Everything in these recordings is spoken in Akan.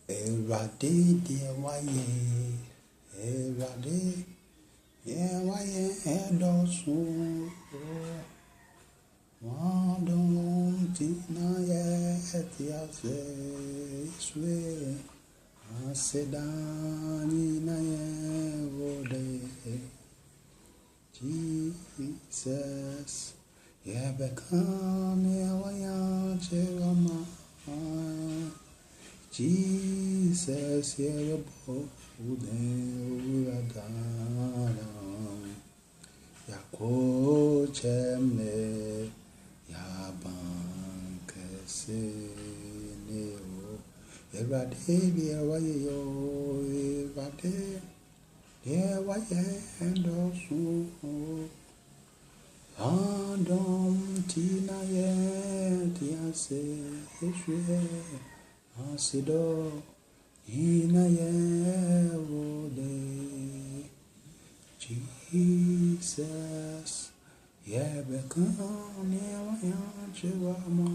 Erade deɛ wayɛ, Erade deɛ wayɛ ɛdɔso. Wadom nti na yɛte ase Yesue. Aseda nyina yɛwɔde Jesus. Yɛbɛka nea wayɛ akyerɛ ma. Jesus, yɛbɛbɔ wo din Owurade. Yɛakɔkyɛm ne yɛabankɛse ne o. Erade deɛ wayɛ yɛ o, Erade deɛ wayɛ ɛdɔso. Adom nti na yɛte ase Yesue. Asido ina yewode Jesus yebekane wayanchewama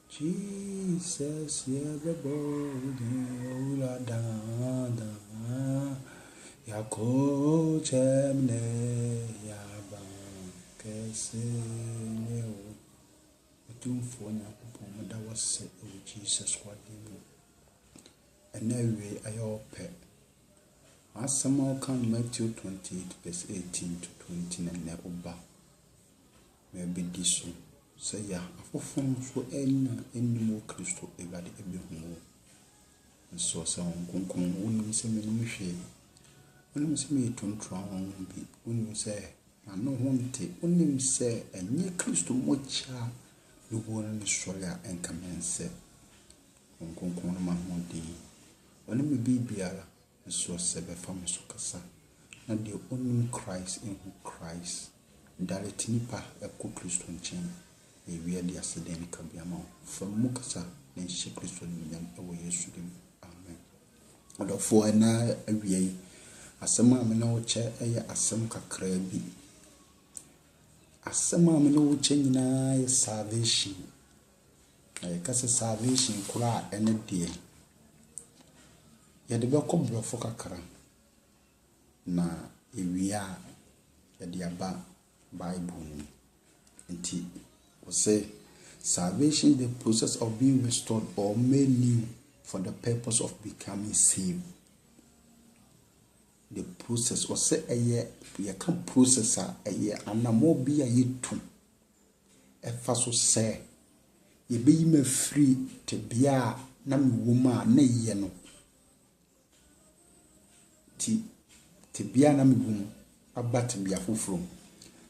Jesus yebebode uladada yakochemne yabankesene otumfo Nyankopɔn moda wase o Jesus wadimo ena we ayope asama kan Matthew 28:18 to 20 na ne oba me bedi so say ya afofom so enimo Kristo Ewurade ebehu nso se onkonkon wonim se menum hwe wonim se me tontro awon bi wonim se ano honte wonim se enye Kristo mocha Lubuona ni soya enkamense onkonkon ma hodi oni me bibiara so sebe fam so kasa na de onim Christ in Christ direct nipa ekko Kristo nchen ewie de aseden ka biama fam mu kasa na nshi Kristo nyam ewo Yesu dim amen odofo na awie asema me na wo che eye asem kakra bi asema me no wuche nyina ye salvation kase salvation kura ene de ye de be ko brofo kakra na ewia ye de aba Bible nti we say salvation is the process of being restored or made new for the purpose of becoming saved. The process was say ye can process ye anamo bi ayetu efa so say ye be yima free te bia na me woma na ye no ti te bia na me wom aba te bia foforo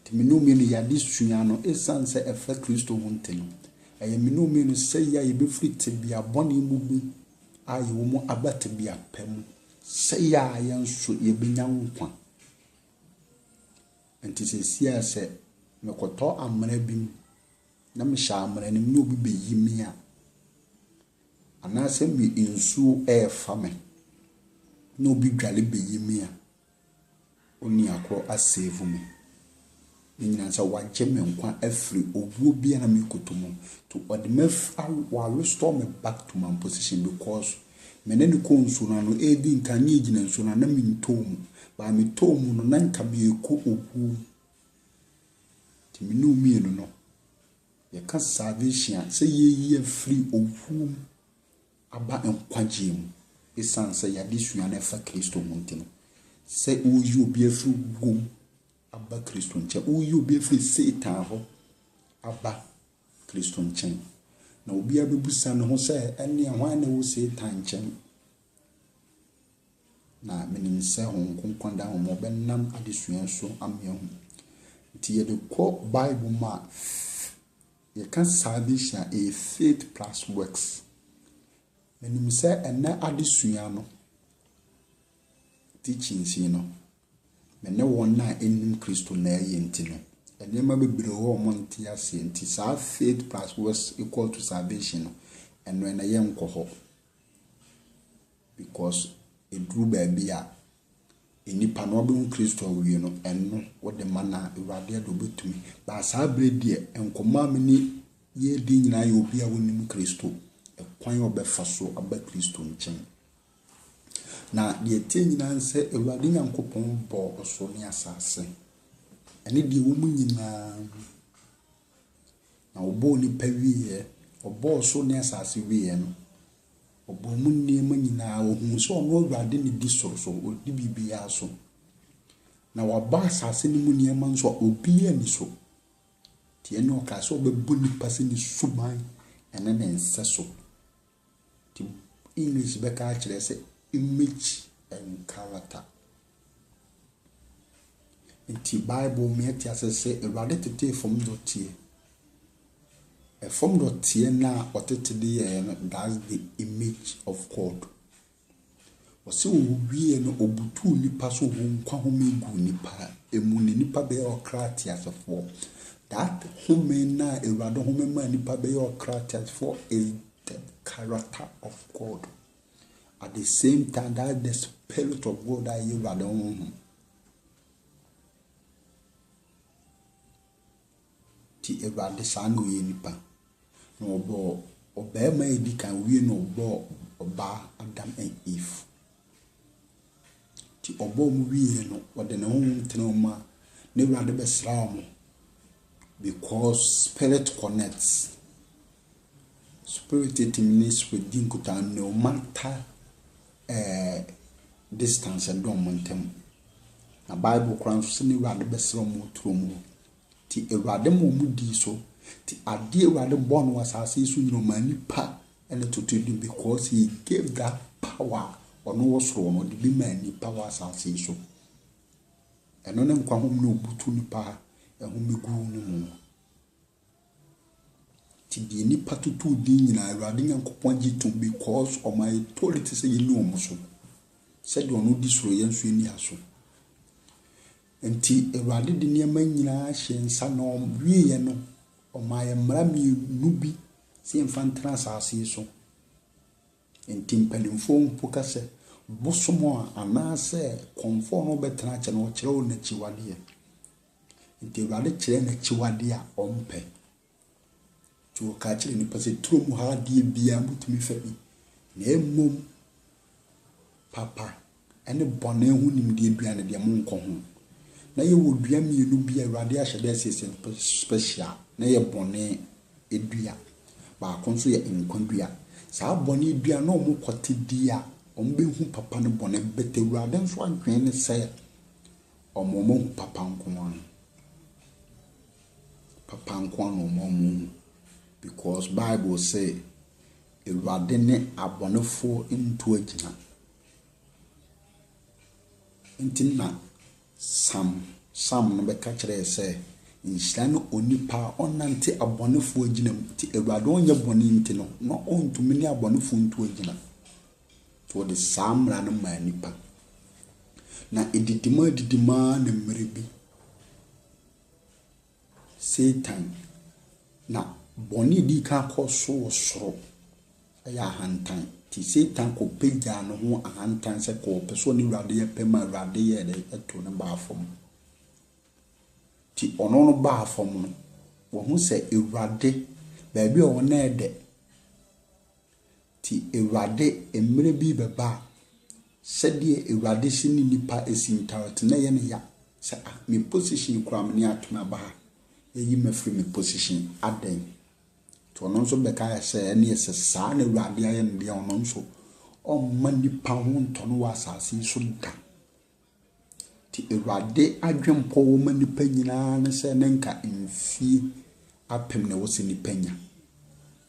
ti me no me no yade sua no esan say efa Kristo wonteno eye me no me no say ya ye be free te bia boni mu bi aye wo mu aba te bia pam say ya yanso ye benya nkwa enti se sia se me koto amra bim na me sha amra nim no bi beyimi a ana se me insu fa me no bi dwale beyimi a oni akro asave me nyina sa wagye me nkwa afri obuo bia na me kotomo to odemaf wa restore me back to my position because menene ko nsuna no edi nkani egina nsuna na mintom ba mitom no na nka be ko obu ti minu mienu no ye ka salvation say ye free obu aba enkwagye mu esan say ya disua na fa Kristo montino say uyu obi afri gum aba Kristo nche uyu obi afri Satan ho aba Kristo nche na obi abebusa no ho say ene ahwan na wo Satan nchen na menim se honkonkonda ho mo benam adesua so amye nti ye de ko Bible ma ye kan salvation a faith plus works menim se ene adesua no teachings no mene wona enim Kristo na ye ntino ene ma bebre ho mo ntia se nti sa faith plus works equal to salvation eno na ye nkoho because edru baabi a enipa no obe Kristo awie no eno wo de mana Ewurade do betumi ba sa bredi enkoma meni ye di nyina ye obi a wonim Kristo kwan obefa so aba Kristo nchen na de tie nyina nse Awurade Nyankopɔn bɔ ɔso ne asase ene de wo mu nyina na obo ni pawie obo so ne asase wie no obo mu nneema nyina ohun so ono Awurade ne di so odi bibia so na waba asase ni mu nneema nso obi ani so tie no ka so obebu nipa se ni suban ene ne nse so ti English be ka kire se image and character. In the Bible, me at say a radicate from dotier. A form dotier now, or that's the image of God. Was so we and obutu nipa so home, Kwahome nipa, a moon nipa be or cratias for. That home na a rather home man nipa be or cratias for is the character of God. At the same time, that the Spirit of God that you rather on. Ti Awurade saa no ye nipa. No obo obema edi kan wie no obo oba Adam and Eve. Ti obo mu wie no ode ne ho ntenoma na Awurade besra mo because spirit connects. Spirit it means with dinkuta no matter distance and don't montem. Na Bible kran so ne Awurade besra mo tuomu. Ti Awurade mo mudi so ti ade Awurade born was asase so nyoma nipa ene totodu because he gave that power ono wosoro no de bi mani power asase so eno ne nkwa hom no obutu nipa ehom egu no mu ti di nipa tutu di nyina Awurade Nyankopɔn gitum because of my authority say you know mo so said ono di soro yenso ni aso. Enti Awurade de niema nyina hye nsa no wie no omaye mrami nubi se mfantra asase so. Enti mpanimfo mpoka se bosomo anase konfo no betra che no kire wo na chiwade. Enti Awurade kire na chiwade a ompe. Tu ka kire ni pase trom ha die bia mutumi fa bi. Na emom papa ene bone hu nimde aduane de mo nko ho. Na ye wo dua mienu bia Awurade ahyede asese special na ye bone edua ba konso ye nkondua saa bone edua na omo kote dia ombe hu papa no bone bete Awurade nso adwen ne se omo hu papa nko no omo because Bible say Awurade ne abonefo ntu agina ntina Sam no beka kire se nhyira no onipa onante abonefo agina ti Awurade onye bone nti no no ontumi ne abonefo ntu agina to the samra no manipa na edidima na mrebi Satan na bone di ka koso soro ya hantan ti Satan ko peja no ho ahantan se ko peso ni Awurade ye pema Awurade ye de eto ne baafom ti ono no baafom no wo hu se Awurade ba bi o na ede ti Awurade emre bi beba se de Awurade sini nipa esintarot na ye ne ya se me position kram ni atuma ba eyi mafri me position aden to ono nso beka se ene se saa na Awurade aye ne de ono nso o mani pa ho ntono wa asase so da ti Awurade adwempo wo mani pa nyina ne se ne nka mfie apem na wo se ni panya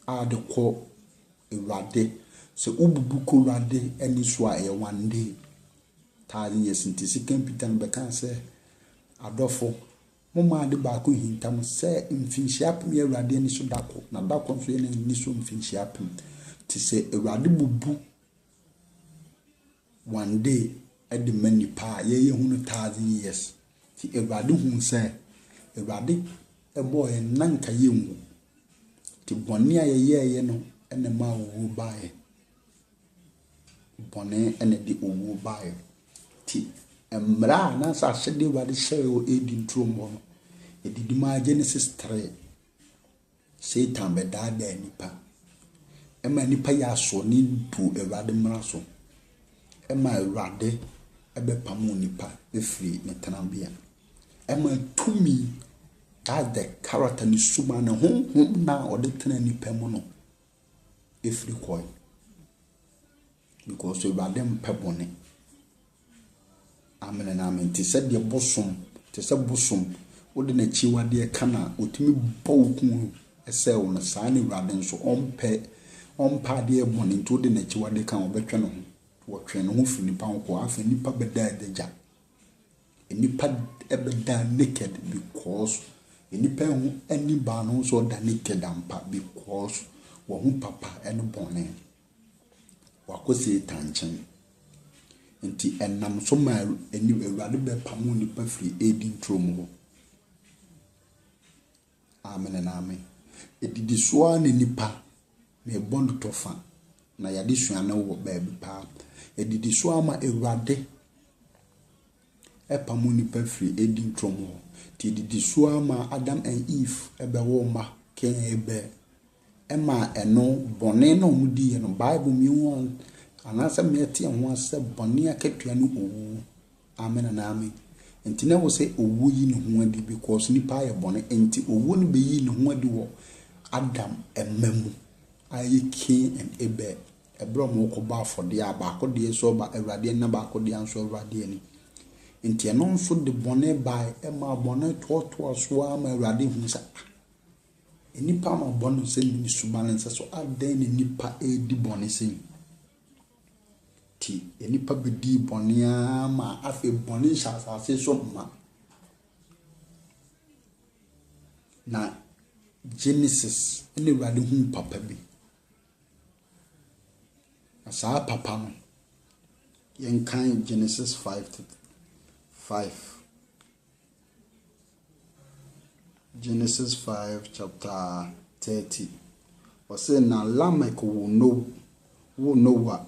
ade ko Awurade se ububu ko Awurade ani so a ye one day ta yes nti sikan pitan beka se adofo mama de ba ko hintam se mfinhia apem ye Awurade ani so dako na dako nso ye ni so mfinhia apem ti se Awurade bubu one day at the many pa ye 100,000 years ti Awurade hu se Awurade e boy nanka yemu ti bone ye no ene ma wo bae bone ene di owo bae ti emra na sa hede Awurade hye o edi ntromo no edidima Genesis 3 Satan be da nipa Ema nipa ya so ni du Awurade mmara so. Ema Awurade ebe pamu nipa efiri ne tenabea. Ema tumi that the character ni suma na hom na ode tena nipa mu no efiri koi. Because Awurade mpe bone. Amen and amen. Te said the bosom, te said bosom, wode na chiwade kana otimi bawku ese wona saa ne Awurade nso ompa de bone nti wode na chiwade kan obetwe no ho. Wotwe no ho fi nipa nko afa nipa beda adagya. Nipa ebeda naked because nipa hu ani ba no so da naked ampa because wo hu papa ene bone. Wakosi tanchen. Nti enam so ma eni Awurade be pamu nipa firi edin trom ho. Amen and amen. Edidi so ani nipa me bond tofa na yade suana wo baabi pa. Edidi so ama Awurade e pamu nipa firi edin trom ho. Ti edidi so ama Adam and Eve ebe wo ma ken ebe ema eno bone no mudi no Bible mi won anasa meti ho ase bone akatua no owu. Amen and amen. Enti na wo say owu yi no ho adi because nipa ye bone enti owu no be yi no ho adi wo Adam emamu ayi Cain and Abel ebro mo ko ba afode aba ko de so ba Awurade na ba ko de anso Awurade ani enti eno nso de bone by ema bone to so ama Awurade hu sa nipa ma bone se ni subalance so adan ni nipa edi bone se ti nipa be di bone ama afi bone sha se so ma na Genesis ene Awurade hu papa bi asa papa no yen kan Genesis 5 Genesis 5 chapter 30 wase na Lamek wo Noah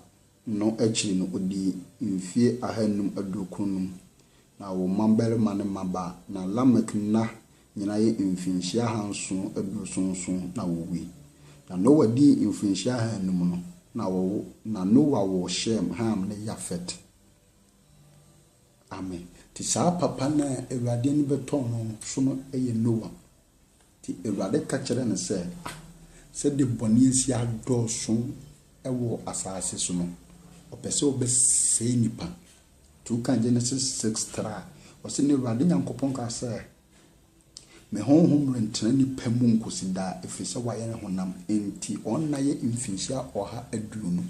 no echi no odi mfie ahanum adokunum na wo mambere mane maba na Lamek na nyina ye mfinhia hanso adosunsun na wo wi na Noah di mfinhia ahanum no na Noah wo Shem Ham ne Yafet. Amen. Ti sa papa na Awurade ni beton no so no eye Noah. Ti Awurade ka kire ne se de boni asi adoso ewo asase so no opese obese nipa. Tu kan Genesis 6:3 wose ne Awurade Nyankopon ka se me honhom rentena nipa mu nkosida efise waye ne honam enti onna ye mfinhia oha aduonu.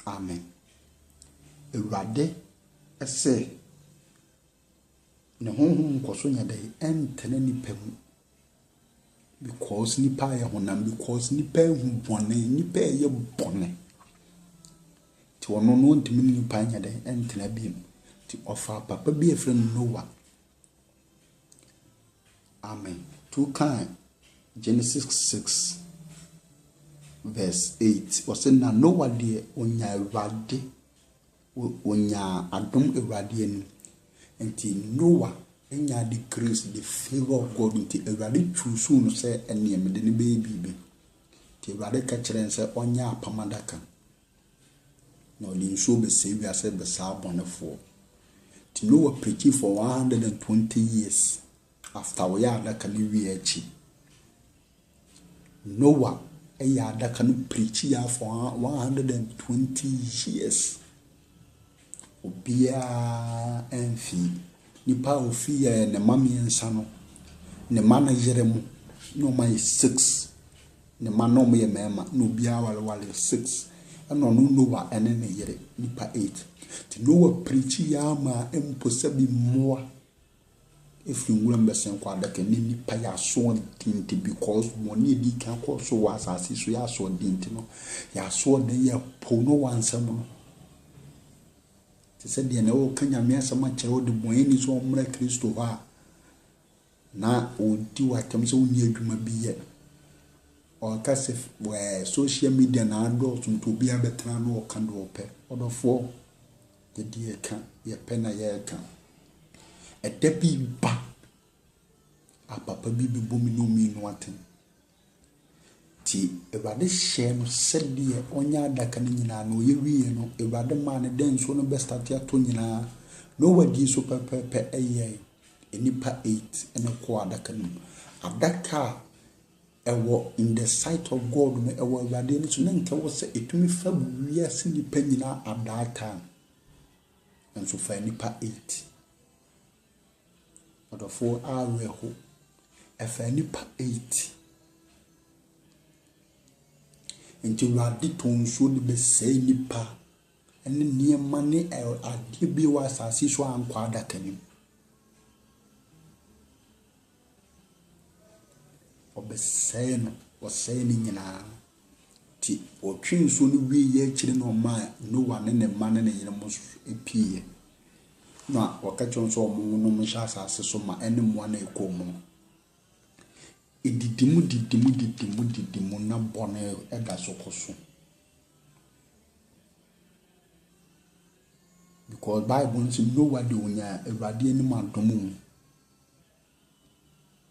Amen. Awurade ese ne honhom nkoso nya dai entena nipa mu because nipa ye honam because nipa hu bone nipa ye bone ti wono no ntimi nipa nya dai entena bi ti ofa papa bi efre Noah. Amen. Tu kan Genesis 6 verse 8 wase na Noah de onya Awurade onya adom Awurade ani enti Noah enya decrease the favor of God nti Awurade choose no say ene me de ne be ti Awurade ka kire say onya apamadaka na oli nso be say wi ase be sa bonefo ti Noah preach for 120 years after we are adaka ni wi achi Noah eya adaka no preach ya for 120 years obia enfi nipa ofi ne mami ensa no ne mana yeremu no my 6 ne mana mo ye mema no obia wale 6 eno no Noah ene ne yere nipa 8 ti Noah preach ya ma emposa bi moa if you remember sen kwa adaka ni nipa ya so dinti because money di kan ko so was asase so ya so dinti no ya so de ya pono wansam no ti se de na o kanya me asama kire o de boyeni so omra Kristo ha na o di wa tam so ni adwuma bi ye o ka se social media na ado so to bia betra no o kan do pe odofo de die kan ye pe na ye kan edebi ba apapa bi bomi no mi no aten Ti Ewurade hyɛ no sɛdeɛ ɔnya adaka no nyinaa na ɔyɛ wie no Ewurade maa ne den so no bɛstarte ato nyinaa na ɔwadi so pɛpɛɛpɛ ɛyɛ nipa 8 ɛne kɔ adaka no mu. Adaka ɛwɔ in the sight of God no ɛwɔ Ewurade no so na nka wɔ sɛ ɛtumi fa wiase nipa nyinaa at that time. Nso fa nipa 8 ɔdɔfoɔ awerɛho ɛfa nipa 8 nti Ewurade to nsuo de bɛsɛe nipa ɛne nneɛma ne adeɛ bi wɔ asase so ankɔ adaka no mu. Ɔbɛsɛe no ɔsɛe ne nyinaa. Ti ɔtwe nsuo no wie yɛ akyire no ɔma Noa ne ne mma ne ne yere mo epiiɛ. Na ɔka kyerɛ nso ɔmo no mo hyɛ asase so ma ɛne mmoa na ɛkɔ mu. Edidimu na bɔne ɛda so kɔ so. Because Bible nso Noa de onya Ewurade anim adom mu.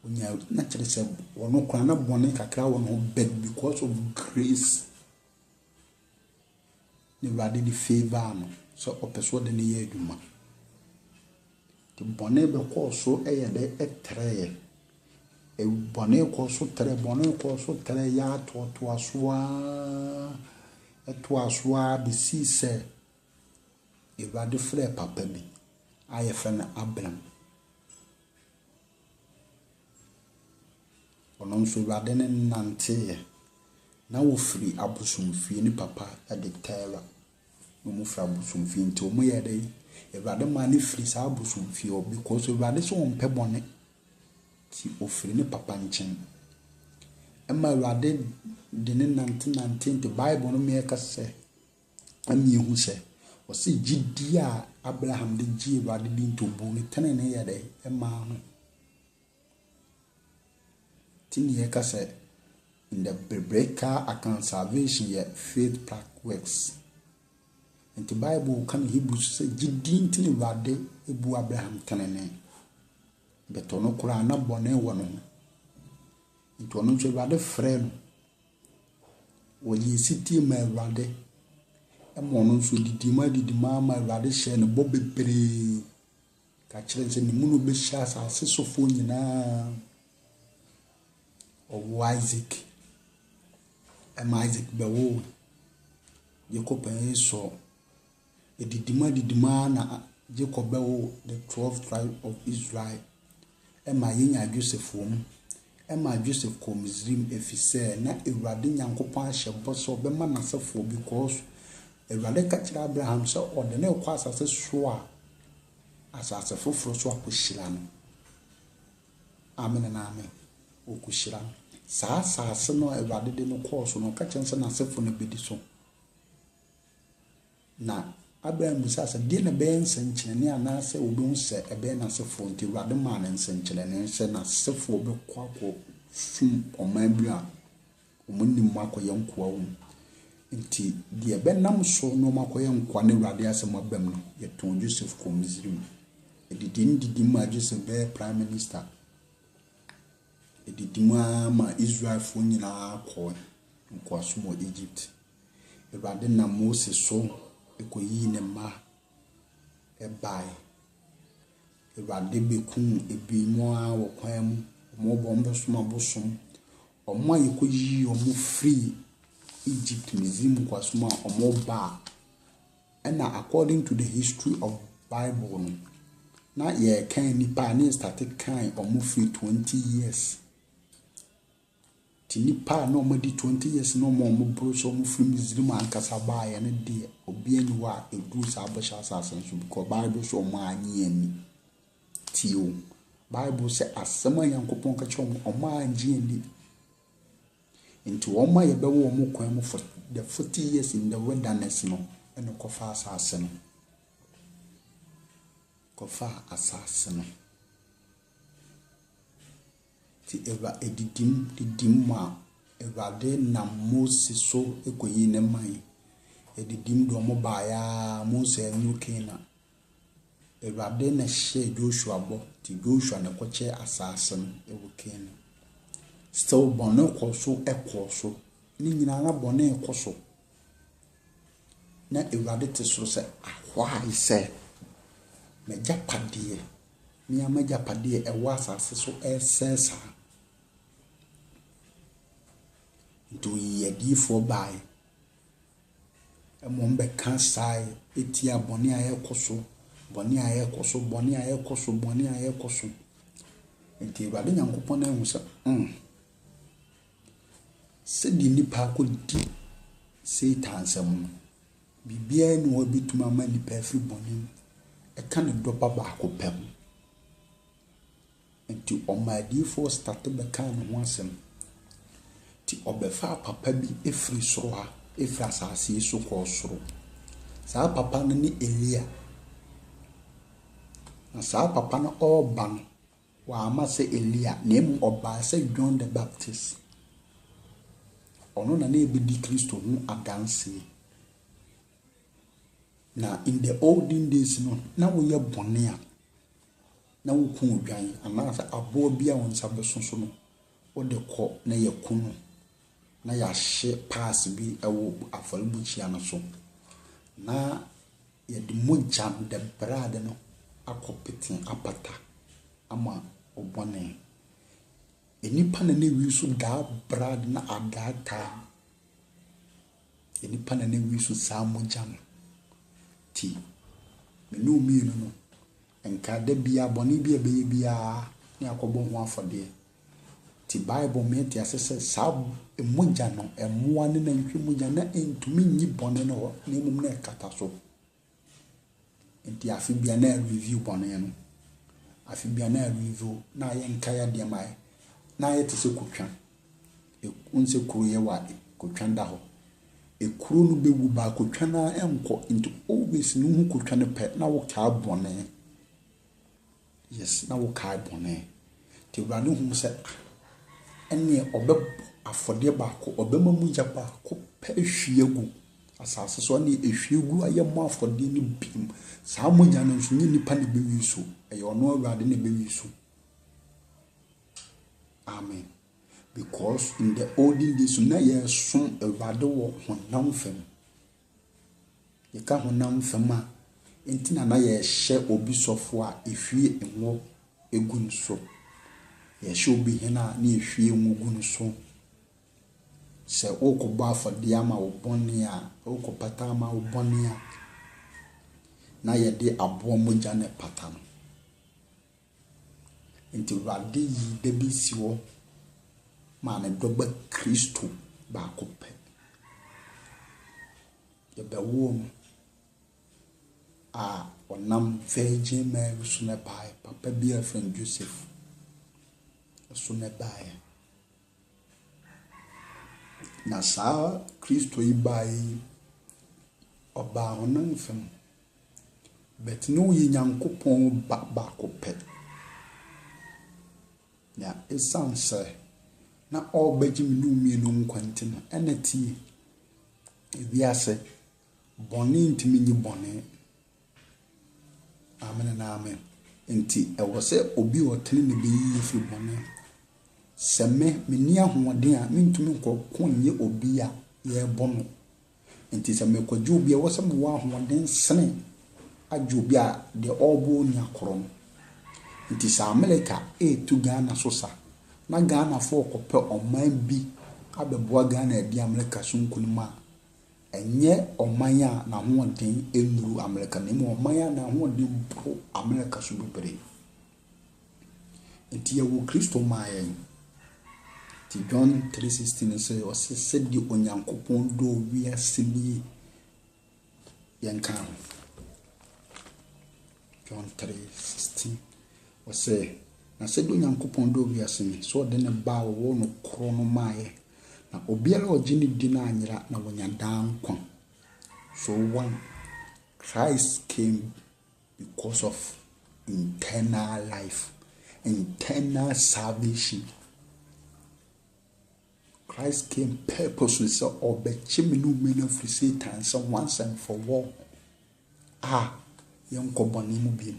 Onya na kyerɛ sɛ ɔno kora na bɔne kakra wɔ no but because of grace ne Ewurade de favor no so ɔpɛ so de ne yɛ adwuma. The bɔne bɛkɔ so ɛyɛ de ɛtrɛɛ. Bɔne kɔ so trɛ ya to asoa besi sɛ Ewurade frɛ papa bi ayɛ fɛ na Abraham. Ɔno nso Ewurade ne nante na wofiri abosomfie ne papa de Tera. No mu fra abosomfie nti o mu yɛ de Ewurade ma ne firi sa abosomfie o because Ewurade so on pɛ bɔne ti ofiri ne papa nkyɛn. Ɛma Ewurade de ne nante nti Bible no me ka sɛ ami ehu sɛ o se gidi a Abraham de gi Ewurade di ntobu ne tene ne yɛ de ɛma no. Tin ye ka sɛ in the biblical account salvation yɛ faith plus works. And the Bible can Hebrews say gidi nti ne Ewurade ebu Abraham tene ne. But ono kura na bɔne wɔ no. Nti ono nso Ewurade frɛ no. Wɔyi siti ma Ewurade. Ɛma ono nso didi ma ma Ewurade hyɛ no bɔ bebree. Ka kyerɛ sɛ ne mu no bɛhyɛ asase sofo nyinaa. Ɔwɔ Isaac. Ɛma Isaac bɛwo. Jacob and Esau. Edidima na Jacob bɛwo the 12th tribe of Israel. Ɛma yenya Joseph wom. Ɛma Joseph kɔ Misrim efisɛ na Ewurade Nyankopɔn ahyɛ bɔ sɛ ɔbɛma n'asefo because Ewurade ka kyerɛ Abraham sɛ ɔde ne kɔ asase so a asase foforo so akɔhyira no. Amen na amen. Okɔhyira no. Saa asase no Ewurade de no kɔ so no ka kyerɛ sɛ n'asefo no bedi so. Na Abraham busa sɛ deɛ na bɛyɛ nsɛnkyerɛnne anaasɛ obi hu sɛ ɛbɛyɛ n'asefo nti Ewurade maa ne nsɛnkyerɛnne sɛ n'asefo bɛkɔ akɔ sum ɔman bi a ɔmo nim akɔyɛ nkoa wo nti deɛ bɛnam so no makɔyɛ nkoa ne Ewurade asɛm abam no yɛtɔn Joseph kɔ Misrim. Edidi ma Joseph bɛyɛ prime minister. Edidi ma Israel fo nyinaa kɔ nkoa so mo Egypt. Ewurade na Moses so ekoyi ne ma ebai. Ewurade bekum ebi mo a wo kwan mu mo bombe so mabosom omo ayekoyi omo free Egypt Misrim kwaso ma omo ba. And according to the history of Bible no na ye kan nipa na started kan omo free 20 years. Ti nipa na omo di 20 years no omo bro so omo free Misrim ankasa ba ye ne de obi ani wa edu sa abosha asasen so because Bible so omo anyi ani tio Bible say asema Yankopon ka che omo anyi ani into omo ye bewo omo kwan mu for the 40 years in the wilderness no eno kofa asase no ti eva didim ma Ewurade na Moses so ekoyi ne man edidim do mo ba ya Moses new Canaan. Ewurade na hye Joshua bo ti Joshua na koche asase no ewo Canaan. Still bono koso ekoso ni nyina na bone ekoso na ewade te soro se ahwai se meja pade mi amaja pade ewa asase so esesa do yedifo bai emom be kan sai etia bone ayekoso bone ayekoso bone ayekoso bone ayekoso enti ewade nyankopon na hu se se di nipa ko di Satan sam bibia ni obituma ma nipa afri bone e kan do baba ko pem enti omadifo start be kan ho asem ti obefa papa bi efri soro ha efri asase so ko soro sa papa no ni Elia na sa papa no oban wa ama se Elia nem oba se John the Baptist ono na na ebedi Kristo hu adanse na in the olden days no na wo ye bone a na wo ku odwan anasa abo bia won sabe soso no wo de ko na ye kunu na ya hye pass bi ewo afalbuchia no so na ye de mojam de brade no akopete apata ama obone enipa na ne wi so da brad na adata enipa na ne wi so sa mojam ti menu mi no enka da bia boni bia be bia ni akobo ho afode ti bible me ti asese sa emoja no emoa ne na ntwe moja na entumi nyi bone no ne mum na kata so enti afi bia na review bone no afi bia na review na ye nka ya de mai na ye tese kotwa unse kuru ye wa kotwa nda ho ekuru no bewu ba kotwa na enko into always no hu kotwa ne pe na wo ka bone yes na wo ka bone ti wrade hu se ene obeb afode ba ko obema mu ja ba ko pe hwiegu asase so ne ehwiegu ayemo afode ni bim sa mo ja no nso ni nipa ne bewi so e ono wrade ne bewi so amen because in the olden days na ye som ewade wo honam fam ye ka honam fam a entina na ye hye obi sofo a ehwie enwo egun so ye hye obi hena na ehwie enwo gun so se okobo afode ama obone a okopata ama obone a na ye de abo moja ne pata no enti wade yi de bi si wo ma ne doba Kristo ba ko pe ye be wo a onam Virgin Mary so ne bai papa bi a friend Joseph so ne bai na sa Kristo yi bai oba onam fam bet no yi nyankopon ba ko pe ya esanse na obaji minu mienu nkwantina enati ewiase boni ntimi nyi boni amen na amen enti ewo se obi otene ne be yi fi boni seme meni ahoden a mentumi nkonye obi a ye bono enti seme kwaje obi a wo se mo ahoden sene ajo obi a de obo ni akoro nti sa America tu Ghana so sa na Ghana fo kope oman bi abeboa Ghana edi America so nkunima enye oman a na hoden enuru America na mo oman a na hoden pro America so bibere nti yawo Kristo mayen ti John 3:16 say o se di onyankopon do wi asini yanka John 3:16 o say na se do nyankopon do wi asini so de ne ba wo no kro no maye na obiara ogini di na anyira na wonya dan kwa so one Christ came because of eternal life, eternal salvation. Christ came purposely so obechiminu mena free Satan so once and for all. Young kobani mubin.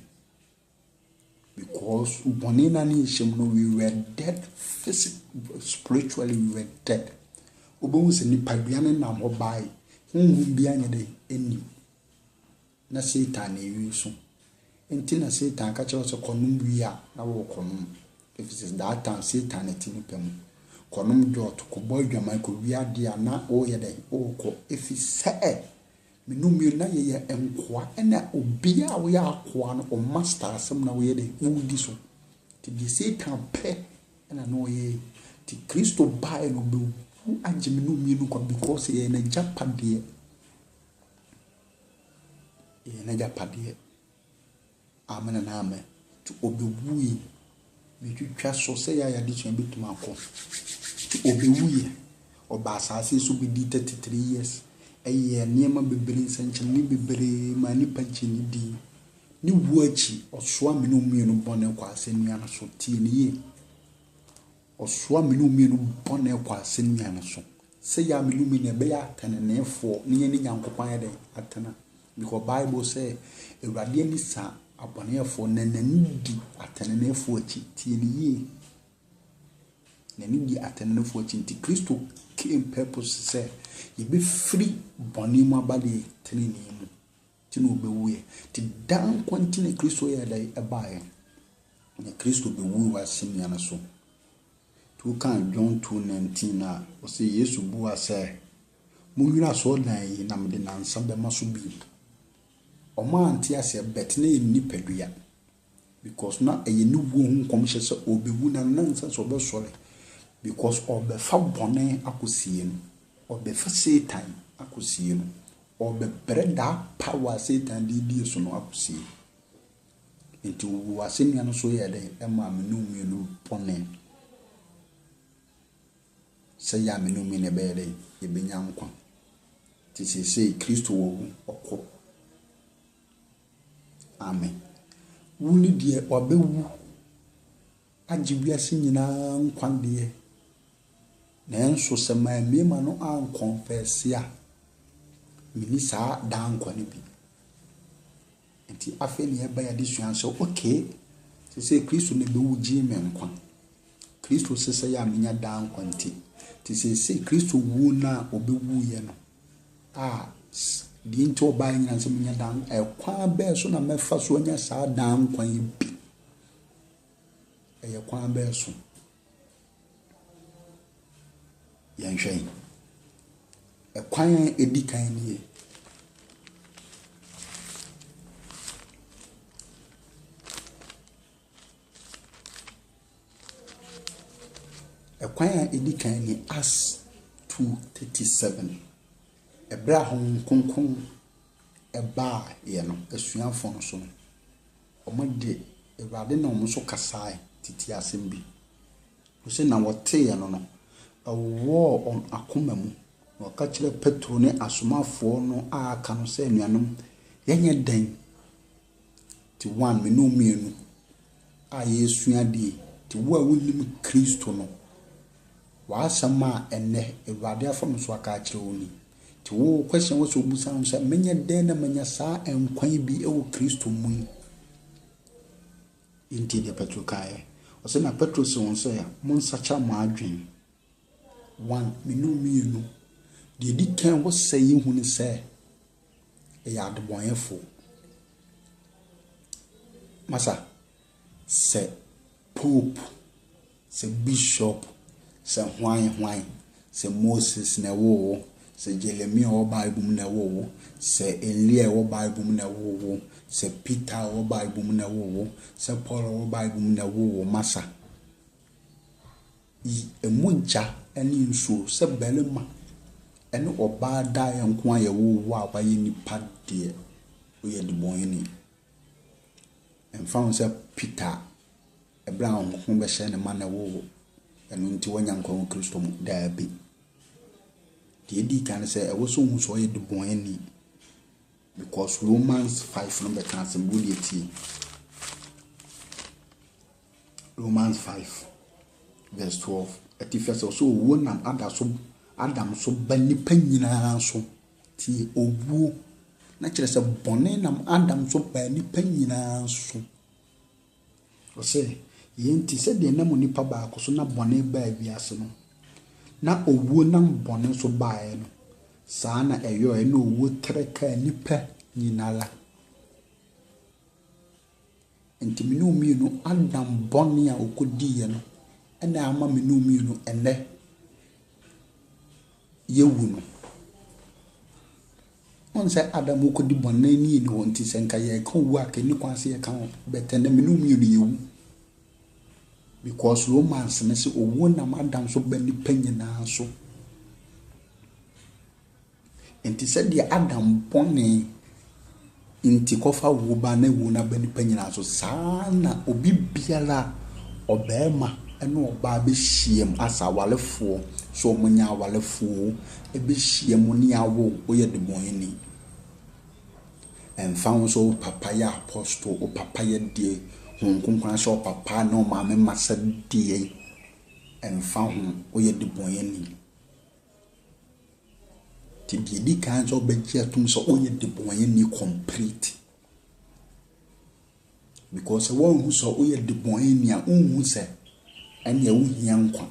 Because bonina ni shimno we were dead physically, spiritually we were dead. obehu se nipa dua ne nam ho bae honhom bia nya de eni na Satan na ewi so enti na Satan ka kyewo se konum wi a na wo konum if it is that time Satan na tini pem konum jot ko boy dwaman ko wi ade a na wo ye de wo ko if se minumi na ye enkoa na obi a wo ya akoa no o master asem na wo ye de wo di so ti di Satan pe na no ye ti Kristo bae no be wu age minumi no kwa because ye na japade amen na amen to obewuye me twitwa so se ya de twan betuma akọ to obewuye oba asase so be di 33 years eye niema bebere nsankyem ni bebere ma ni panchini di ni wuachi osoa minumi no bone kwa asenu ana so tie ni ye osoa minumi no bone kwa asenu ana so se ya minumi ne be ya tanenefo ni ye ni nyankopan ya de atana because Bible say Ewurade ni sa abonefo nanani di atanenefo achi tie ni ye nani di atanenefo achi nti Kristo came purpose say ye be free boni mu abade tenene mu ti no be wuye ti dan kwantine Kristo ya dai abaye na Kristo be wu wa simya na so to kan John 2:19 na o say Yesu buwa say munwira so dan yi na mede nansa be maso bi Oma anti ase bet na nipadua because na eye ni wu hu kom hye se obewu na nansa so be sore because obe fa bone akosie no obe fa Satan akosie no obe breda power Satan di so no akosie enti wu asenia no so ye de e ma menumi no pone se ya menumi ne be de e benya nkwa ti se Kristo wo okọ amen wuni die obewu ajibiase nyina nkwan de na enso se ma mema no an confess ya minisa dan nkwa ne bi enti afi ne ba ya disuan so okay se Kristo ne be wuji me nkwa Kristo se ya menya dan nkwa nti ti se Kristo wu na obewu ye no di nti oba nyina nse menya dan kwa be so na mefa so nya sa dan kwan bi kwa be so yan hwen kwan edikan ni kwan edikan ni Acts 2:37 Ebra hon konkon eba ye no asuafo no so no omode Ewurade na omo so kasae titi asem bi o se na wote ye no no awo on akoma mu o ka kire Petro ne asomafo no aka no se anuanom yenye den ti wan me no mienu a yesuade ti wo a wonim Kristo no wa asama enne Ewurade afam so aka kire oni ti wo question was obusan say menya den na menya sa enkwan bi e wo Kristo mu inti de Petro kai o se na Petro se won so ya mon sacha ma adwen one mienu de di kan wo say hu ni say e ya de bonyefo masa se pope se bishop se hwan se Moses na wo se Jeremiah o Bible mu na wo se Elia o Bible mu na wo se Peter o Bible mu na wo se Paul o Bible mu na wo masa emunja eni nso se belema eni oba da yanko aye wo a ba ye nipa de o ye de bon ni en found se Peter Abraham ko be hye ne ma na wo enu nti wanyanko Kristo mu da bi di kan say e wo so hu so ye de bon ani because Romans 5 number can symbol it Romans 5 verse 12 Etiphas so wo nam Adam so bani panyina so ti owu na kire se bone nam Adam so bani panyina so o se yenti se de nam nipa ba ko so na bone ba biase no na owuo nam bɔne so baeɛ no saa na ɛyɛ na owuo trɛka nipa nyinala nti me no mmienu Adam bɔne a okodiiɛ no ɛna ama me no mmienu ɛnɛ yewu no on sɛ Adam okodi bɔne ni hɔ nti sɛ nka yɛ ka owu aka ni kwan sɛ yɛ ka ho bɛtɛ me no mmienu yewu because Romans ne sɛ owu nam Adam so ba nipa nyinaa so nti sɛ deɛ Adam bɔne nti kɔfa wo ba na wo na ba nipa nyinaa so saa na obi biara ɔbɛɛma ɛna ɔbaa bɛhyiam asa awalefoɔ so ɔmonya awalefoɔ ɛbɛhyiam ne awo woyɛ de bɔnni ɛmfa wo so papa yɛ apostle o papa yɛ deɛ honkonkwan so papa na ɔmaame masa deɛ ɛmfa ho woyɛ de bɔnni ti di kan so ɔbɛgye atum so woyɛ de bɔnni complete because wɔn hu so woyɛ de bɔnni a unhu sɛ ɛne ɛwo hia nkwa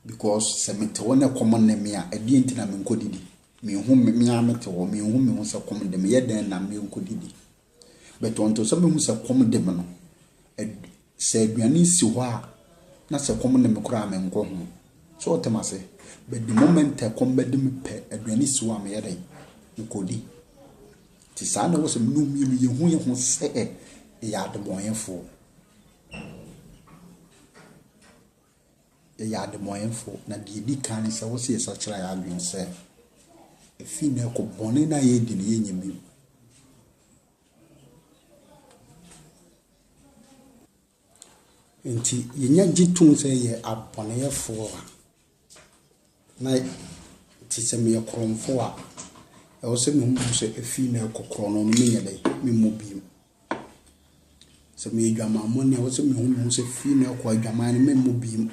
because sɛ mete wɔ na common na me a ɛdeɛ nti na me nkɔdidi me hu me amete wɔ me hu me hu sɛ common de me yɛ den na me nkɔdidi but on to sɛ me hu sɛ common de me no sɛ aduane si hɔ a na sɛ common de me kora me nkɔ ho so ɔtema sɛ but the moment I come back de me pɛ aduane si hɔ a me yɛ den nkɔdi ti saa na wɔ sɛ me no mi yɛ hu sɛ ɛyɛ adebɔnyɛfo ya de moyenfo na de di kan sɛ wo se sakyera ya adwen sɛ efi na ko bɔne na ye di ne ye nyame nti yenya gitun sɛ ye abɔneyɛfo a na ti sɛ me kromfo a ɛwo sɛ me hu sɛ efi na kokoro no me nyɛ dai me mo bi sɛ me dwama mo ne wo sɛ me hu sɛ fi na ko adwama ne me mo bi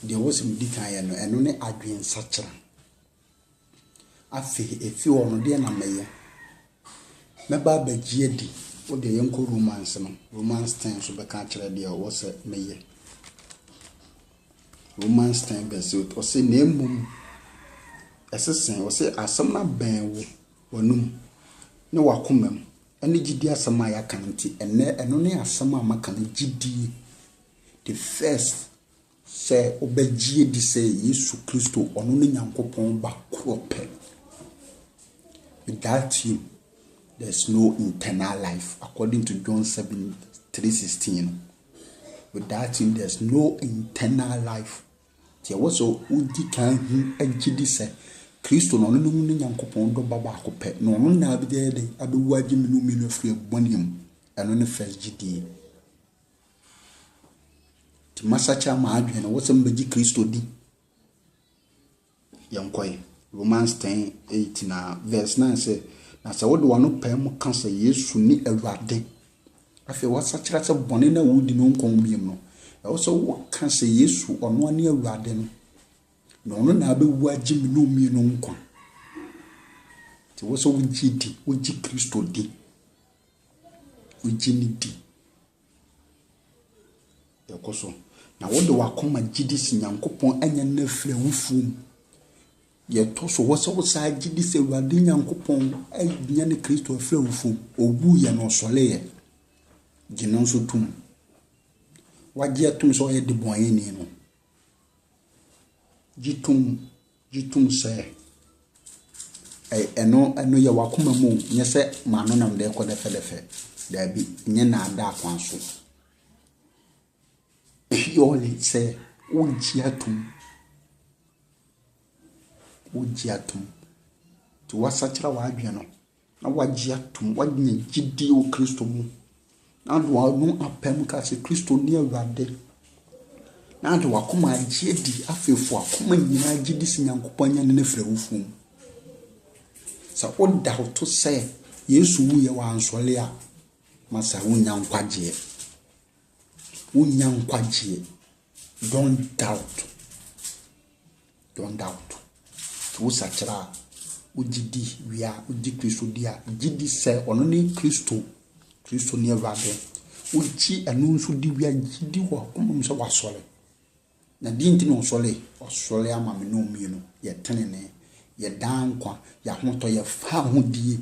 deɛ wɔsɛ me di kan yɛ no ɛno ne adwen sakyera afi efi wɔ no deɛ na mɛyɛ mɛba bagye di wo de yɛnkɔ Romans no Romans 10 so bɛka kyerɛ deɛ wɔsɛ mɛyɛ Romans 10 verse 8 wɔsɛ na mmom ɛsesen wɔsɛ asɛm na bɛn wo wɔnum ne wakoma mu ɛne gidi asɛm a yɛaka nti ɛno ne asɛm a maka no gidi the first sɛ obɛgye di sɛ Yesu Kristo ɔno ne Nyankopɔn ba kropɛ without him there's no eternal life according to John 7:3-16 without him there's no eternal life tie wɔsɛ odi kan hu agye di sɛ Kristo no ɔno ne Nyankopɔn do ba kropɛ no ɔno na abɛde de abewu agye menu menu afiri bɔnem ɛno ne first gidi masacha ma adwen no wosem bagi Kristo di yankoi Romans 10:8 na verse 9 say na sɛ wode wano pɛ mu ka sɛ Yesu ni Awurade afei wasakyera sɛ bɔne na wodi no nkɔn biem no ɛwo sɛ wo ka sɛ Yesu ɔno ani Awurade no na ɔno na abewu agye me no mi no nkwa ti wo sɛ wogye di wogye Kristo di wogye ni di yakoso na wode wakoma gidi si Nyankopɔn anya na fira wufum ye to so wo se wo sa gidi se Awurade Nyankopɔn anya ne Kristo afira wufum obu ye no sole ye gino so tum wagye atum so ye de bɔnye ni no gitum se eno ye wakoma mu nye se ma no nam de ko de fe da bi nye na ada akwan so purely say ujiatum to wasachira wa adwe no na wajiatum wadnya gidi o Kristo mu na do no apem ka se Kristo ni Awurade na do wakoma agye di afefo akoma nyina gidi si Nyankopɔn nya ne frɛ wufum sa o doubt to say Yesu wu ye wa ansole a masa wonya nkwagye don't doubt wo sachira ugidi wia ugi Kristo dia gidi se ono ni Kristo ni Awurade ugi anu nso di wia gidi wo komum so wasole na dinti no osole ama me no mienu ye tenene ye dan kwa ya hoto ye fa hodie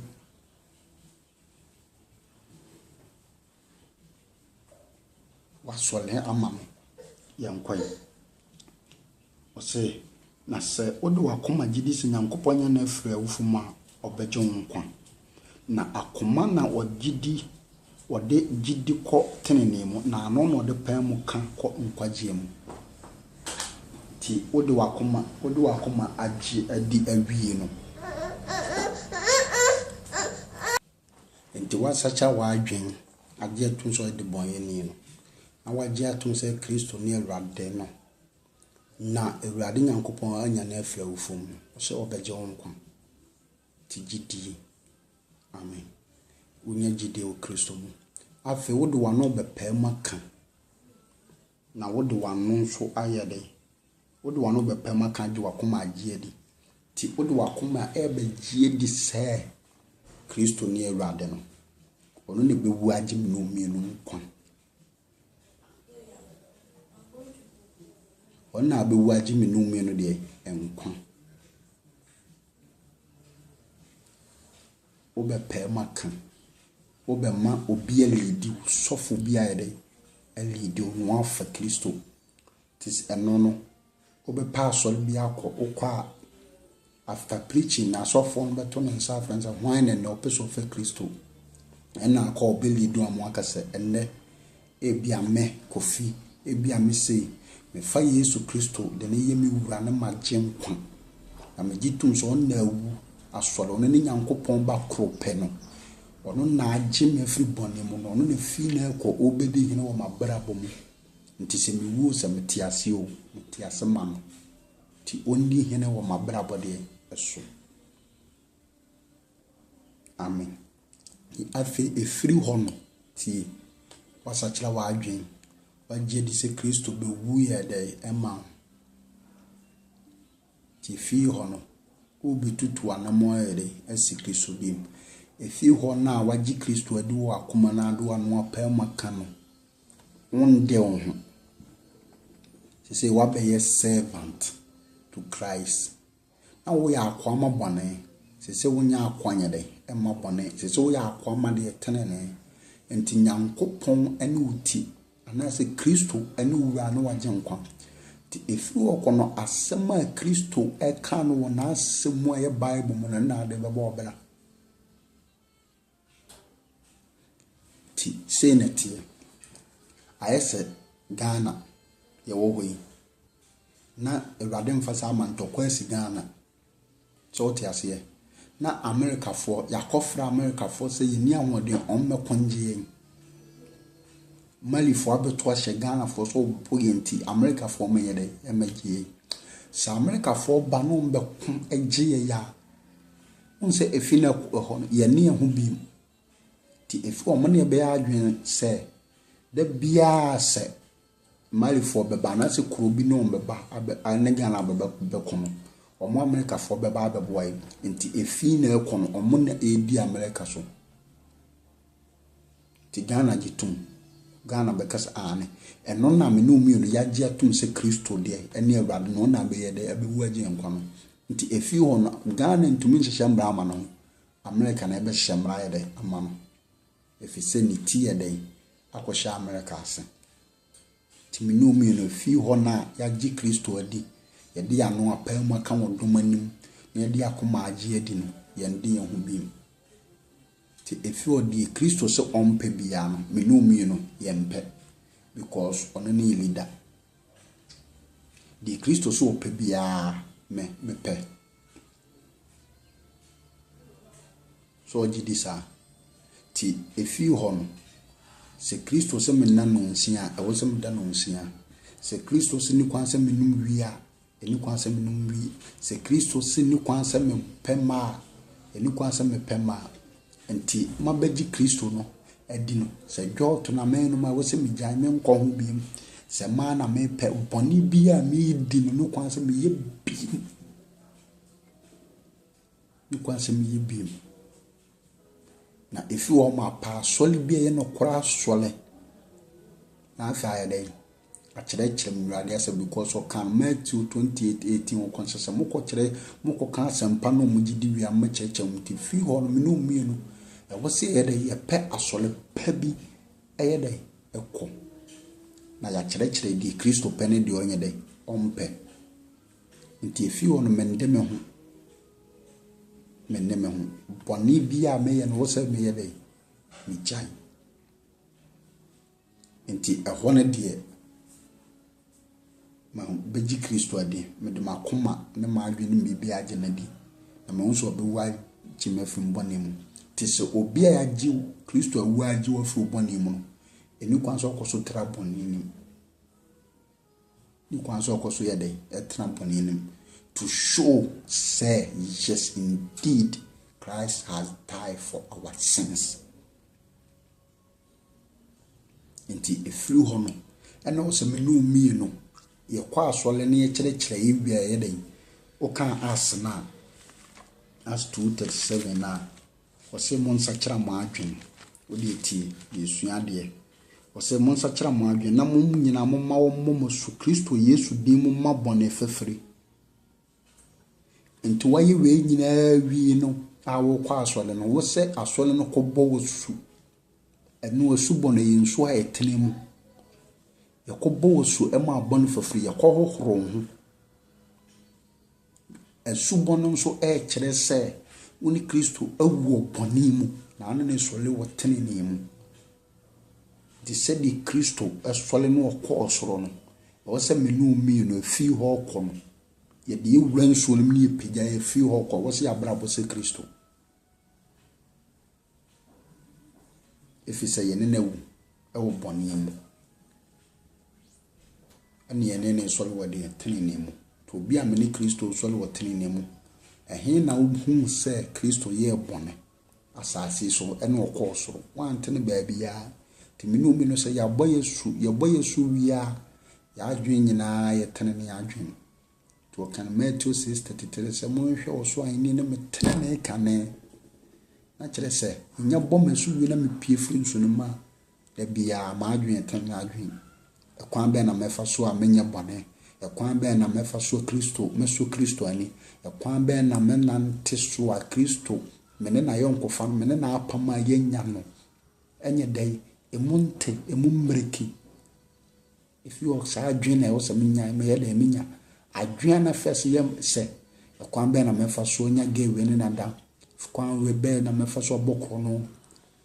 wasole ama me ye nkwa ose na se ode wakoma gidi se Nyankopon nya na afiri awufuma obeje nkwa na akoma na ogidi ode gidi ko tenene mu na ano no de pan mu ka ko nkwaje mu ti ode wakoma agi adi awie no enti wasacha wadwen age atun so de bonyeni no na wage atun se Kristo ne Awurade no na Awurade Nyankopon anya na afiri awufum so obeje nkwa ti gidi amen unya gidi o Kristo mu afi wode wano bepa maka na wode wano so ayede wode wano bepa maka de wakoma agie di ti wode wakoma ebegie di se Kristo ne Awurade no ono ne bewu agye no mienu nkwa ona bewu agye no mienu de nkwa obepa maka obema obi elidi sofo bi ayede elidi no afa Kristo tis enono obepa asol bi akọ okwa after preaching na sofo no beto no nsa friends wine and opeso of Kristo ena akọ obelidi amu akase enne ebia me kofi ebia me sei me fa Yesu Kristo de ne yemi wura na magye nkwa na megitum so na awu asol no ne Nyankopon ba krope no ono na agye me afiri bone mu no ono na fi na ekọ obedi hene wo mabra bomu nti se mi wu se metiase o metiase man ti oni hene wo mabra bode eso amen afi efiri hono ti wasachira wa adwen wagye di se Kristo be wu ya de ema ti fi hono obi tutu anamo ere esi Kristo bim efi ho na wagye Kristo adi wo akoma na ado anu apa maka no wonde wo ho se wabe servant to Christ na wo ya akwama bone se wonya akwanya de ema bone se wo ya akwama de tenene enti Nyankopon ene uti ana se Kristo ene wura na wagye nkwa ti efi wo kono asema Kristo eka no wo na asemu aye Bible mu na de bebo obela ti seneti ayese Ghana ye wo hoyi na Awurade mfasa amantokwa si Ghana so ti ase na America for yakofra America for say yeni ahode ommekonje Mali for abeto ahye Ghana for so boyenti America for meyede emagye sa America for ba no mbekon agye ya unse efina ho yeni ho bi ti efi o mane be adwen se da bia se Mali for beba na se kuro bi no beba ane Ghana beba bekono omo America for beba abeboy nti efi na ekono omo na edi America so ti Ghana gitum Ghana bekas ane eno na me no mi no yagye atum se Kristo de ene Awurade no na be yede abewu agye nkwa nti efi ho no Ghana ntumi nhyehyɛ mbra ama no America na ebe hyɛ mbra yede ama no efi se ni ti yede akɔhyɛ America ase ti me no mi no fi ho na yagye Kristo adi yede ano apa mu aka wodom anim na yede akoma agye adi no yende ye ho bim ti efi odi Kristo se ompe bia no me no mi no yempe because ono ne leader di Kristo so ope bia me pe so gidi sa ti efi ho no se Kristo se me nanu nsia e wo se me da no nsia se Kristo se ni kwan se me num wia eni kwan se me num wi se Kristo se ni kwan se me pema eni kwan se me pema enti mabagi Kristo no edi no se dwo to na me no ma wo se me gyan me nko ho bi se ma na me pe boni bi a me di no kwan se me ye bi ni kwan se me ye bi na efi wo ma pa sole bi ye no kora sole na afa ya dai akyerɛkyerɛ mwurade asɛ because ɔkan Matthew 28:18 wɔ kɔnhyɛsɛ mokɔ ka asɛmpa no mu gidi wi am kyerɛkyerɛ mu ti fi hɔ no me no mienu ɛwɔ sɛ yɛde yɛpɛ asɔle pa bi ɛyɛ dɛ ɛkɔ na yɛakyerɛkyerɛ di Kristo pɛ ne deɛ ɔnyɛ dɛ ɔmpɛ nti fi hɔ no mende me ho bɔne bi a meyɛ no wɔ sɛ meyɛ dɛ megyae nti ɛhɔ no deɛ ma bɛgye Kristo adi mede makoma ne maadwene bibi agye na di na ma nso ɔbɛwa gye mafiri bɔne mu te sɛ obi a yagye Kristo awu agye wafiri bɔne mu no ɛni kwan so ɔkɔ so tra bɔne nim ni kwan so ɔkɔ so yɛ dɛ ɛtra bɔne nim to show say yes indeed Christ has died for our sins nti efiri hɔ no ɛna wo sɛ me no mie no yɛkɔ asɔle ne yɛkyerɛkyerɛ yɛwia yɛdɛ woka asna as 2:37 na wɔsɛ mo nsakyera mo adwen wode tie yɛsua deɛ wɔsɛ mo nsakyera mo adwen na mo nyina mo ma wo mo so Kristo Yesu din mo ma bɔne fɛfiri nti waye we nyina wi no a wo kɔ asɔle no wo sɛ asɔle no kɔbɔ wo su ɛno asu bɔne yɛnso a ɛtene mu yakɔbɔ wo su ɛma abɔne fɛfiri yakɔhohoro ho asu bɔne nso ɛkyerɛ sɛ woni Kristo awu bɔne mu na ane ne sɔle wɔ tene ne mu di sɛ di Kristo ɛsɔle no ɔkɔ ɔsoro no ɛwɔ sɛ menu mi no afi hɔ kɔ no yɛde ewura nsuo no mu ne pagya afi hɔ kɔ wɔ sɛ abrabɔ sɛ Kristo efi sɛ yɛne na wu ɛwɔ bɔne mu ani yɛne ne sɔle wɔ de tene ne mu to bi a me ne Kristo sɔle wɔ tene ne mu ɛhe na wo hu sɛ Kristo yɛ bɔne asase so ɛne ɔkɔ ɔsoro wantene baabi ya te me no mi no sɛ yɛbɔ Yesu wia yɛadwen nyinaa yɛtene ne yɛadwen to kan Matthew 6:33 sɛ mo hwɛ ɔso ani ne metene ne kane na kyerɛ sɛ nya bɔ masu wi na mepie firi nso no ma da bia maadwen tene adwen ɛkwan bɛ na mɛfa so a menya bɔne ɛkwan bɛ na mɛfa so Kristo meso Kristo ani ɛkwan bɛ na menante so a Kristo mene na yɔnkofa no mene na apam a yenya no ɛnyɛ dai emunte emumreki if you are adwen na ɛwɔ sɛ menya meyɛ da menya adwen na fɛs yɛ sɛ ɛkwan bɛ na mɛfa so nya gewe ne nada kwan we bɛ na mɛfa so bɔkɔ no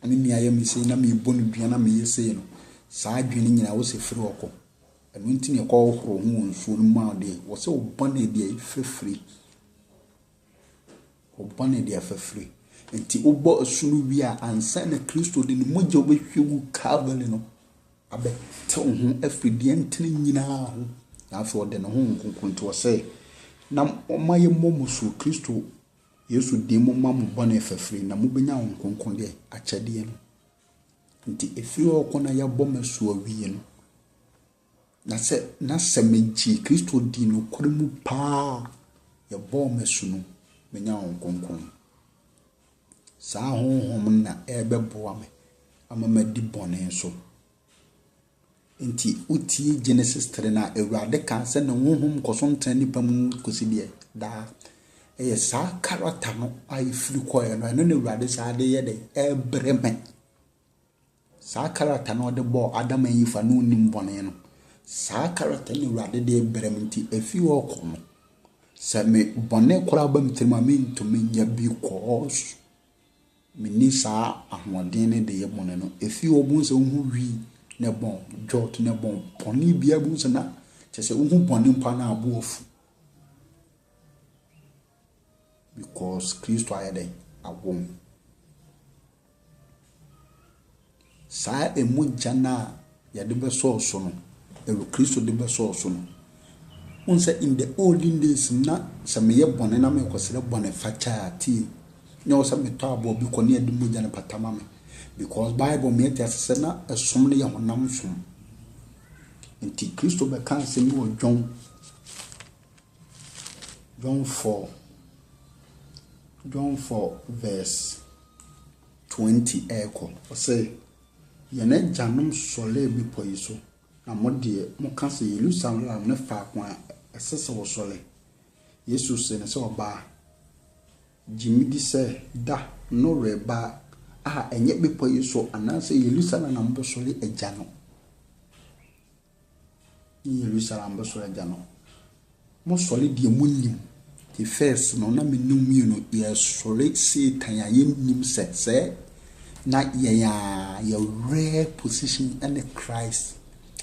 ani nia yɛ mi sei na me bonu dua na me yɛsei no saa adwene nyina wo se firi okɔ ɛno nti ne kɔ horo ho nsuo no ma de wo se obane de fefiri nti wobɔ asunu wi a ansa na Kristo de ne mogya obɛhwegu Calvary no abɛ te ho afridie ntene nyina ho na afɔ de ne ho nkonkonto wo se na ɔma yɛ mmom so Kristo Yesu de mo ma mo bɔne fefiri na mo benya nkonkon de akyɛde no nti efiri hɔ na yɛbɔ masu awie no na sɛ megye Kristo di no kore mu paa yɛbɔ masu no menya nkonkon saa honhom na ɛbɛboa me ama madi bɔne so nti utie Genesis 3 na Awurade ka sɛ na honhom kɔso ntan nipa mu kosi de da ɛyɛ saa character no ai firi kɔɛ no ɛno na Awurade saa de yɛ de ɛbreme saa character no de bɔ Adam and Eve no nim bɔne no saa character ni Awurade de breme nti afi hɔ kɔ no sɛ me bɔne kora ba mtirima me ntumi nya bi kɔɔs me ni saa ahoɔden ne de yɛ bɔne no afi hɔ bu sɛ hu wi ne bɔn jot ne bɔn bɔne bia bu sɛ na kyɛ sɛ hu bɔne mpa na abo ofu because Kristo ayɛ awom saa emugya na yɛde bɛsɔ so no Kristo de bɛsɔ so no unse in the olden days na sɛ meyɛ bɔne na me kɔsrɛ bɔne facha ti na wo sɛ metɔ abo bi kɔ ne ade mugya ne patama me because Bible me tia sɛ na ɛsom ne yɛ honam som nti Kristo bɛka sɛ mi wɔ John 4 verse 20 eko say yene janom sole bi poiso na modie mo ka se Jerusalem ne fa kwa esese wo sole Yesu se ne se oba jimidi se da no reba enye bepo Yesu anase Jerusalem na mbo sole agya no Jerusalem mbo sole agya no mo sole die munim the first no na menum no ye sole Satan ya yenim se na ya rare position in Christ,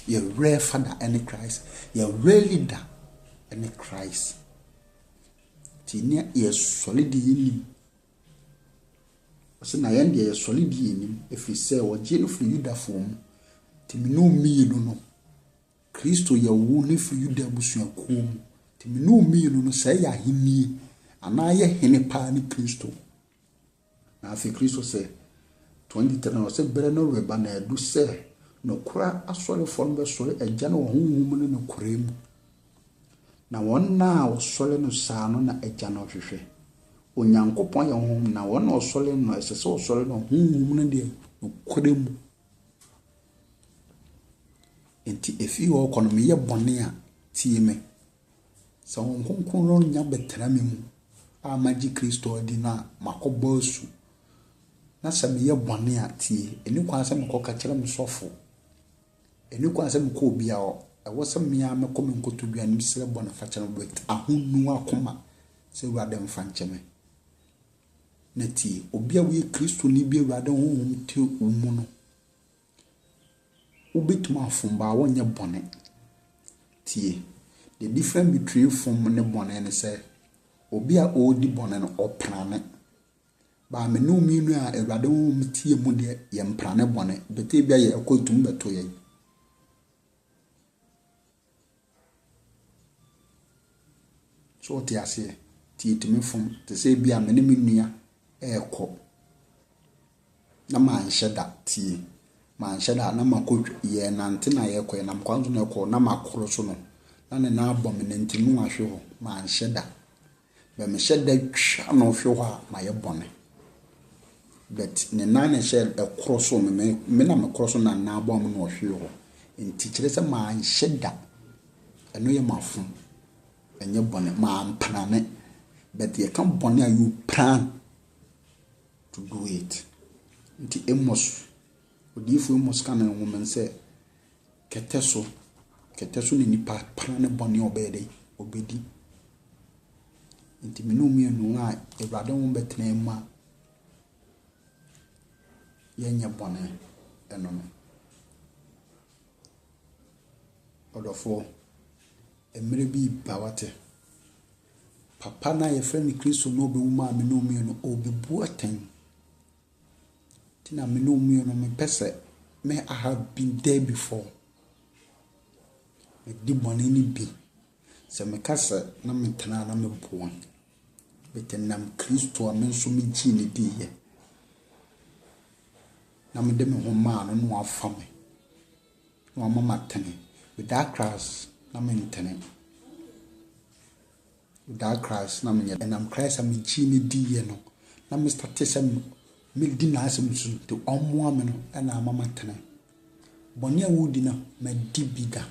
your rare father in Christ, your rare leader in Christ. Tinia ye solid in so na yende ye solid in if we say what jeno for you da form timi no me no Christo ye wo for you da busu akom timi no me no say ya hini ana ye hene pa ni Christo na afi Christo say 2010 no se bere no reba na edu se no kura asore form be sore agya no honhum no kurem na wonna osole no saa no na agya no hwehwe onyankopon ye honhum na wonna osole no esese osole no honhum no de no kurem enti efi wo kono me ye bone a tie me so honhum no nya betra me mu amaji Kristo di na makobosu na sami ye bone atie eni kwa se mkoka kire msofo eni kwa se mko obi a ewo se mia meko menkoto bia ni sele bone fa kire but ahunu akoma se wade mfa ncheme na tie obi a we Kristo ni bi wade honhum tie umu no ubetuma afumba wonye bone tie the difference between fum ne bone ne se obi a odi bone no oprane ba me no mi nu a ewade wo mtie mu de ye mprane bone bete bia ye akotum beto ye so ti ase ti timi fom te se bia me ne mi nua ekọ na ma nhyeda ti ma nhyeda na makotwa ye nante na ye ekọ na mkwanzo na ekọ na makoro so no na ne na abọ me ntinu ahwe ho ma nhyeda be me hyeda twa no hwe ho ma ye bone but ne nane shell e cross me na me cross na na abom no hwe ho enti kire se ma nhyeda eno ye mafum enye bone ma mpanane but ye kan bone you plan to do it enti emos odifu emos kan en woman say keteso ni nipa plan bone obede obedi enti minumi enu a ewrade wo betena ma yenye bone eno no odofo emre bi bawate papa na ye frɛ me Kristo no be wuma me no mi no obebu aten tina me no mi no me pese me I have been there before me di bone ni bi se me kasa na me tena na me boa betenam Kristo a me nso me gi ni di ye na me de me ho ma no afa me no mama tene with that class na me ntene with that class na me and am Christ am gi ni di ye no na me start sem me di na asem so to omo me no na mama tene boni a wudi na me di bida